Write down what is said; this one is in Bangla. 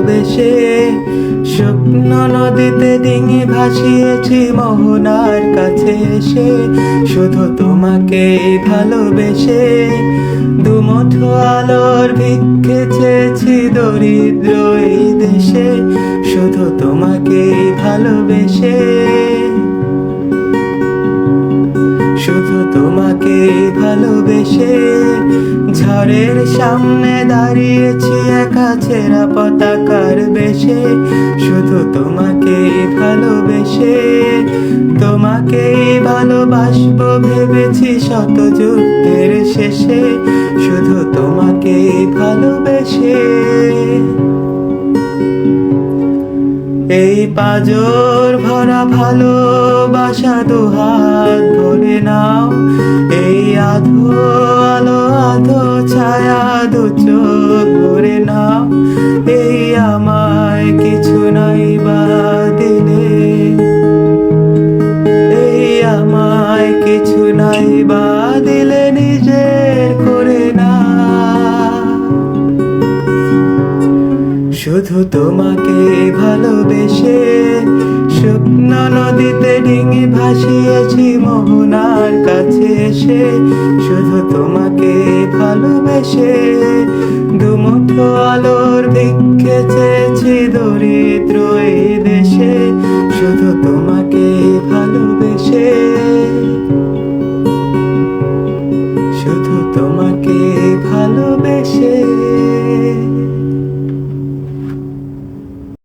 ভালোবেসে। শুকনো নদীতে ডিঙি ভাসিয়েছি মোহনার কাছে এসে, শুধু তোমাকেই ভালোবেসে। দুমুঠো আলোর ভিক্ষে চেয়েছি দরিদ্র এই দেশে, শুধু তোমাকেই ভালোবেসে। শুধু তোমাকেই ভালোবেসে। ঝড়ের সামনে দাঁড়িয়েছি একা ছেঁড়া পতাকার বেশে, শুধু তোমাকেই ভালোবেসে। তোমাকেই ভালোবাসবো ভেবেছি শত যুদ্ধের শেষে, শুধু তোমাকেই ভালোবেসে। এই পাজর ভরা ভালোবাসা দুহাত ভরে নাও। এই আধো আলো আধো ছায়া দু চোখ ভরে নাও। এই আমায় কিছু নাই বা দিলে, এই আমায় কিছু নাই বা দিলে নিজের করে না। শুধু তোমাকে ভালোবেসে। শুকনো নদীতে ডিঙি ভাসিয়েছি মোহনার কাছে এসে, শুধু তোমাকে ভালোবেসে। দুমুঠো আলোর ভিক্ষে চেয়েছি দরিদ্র এই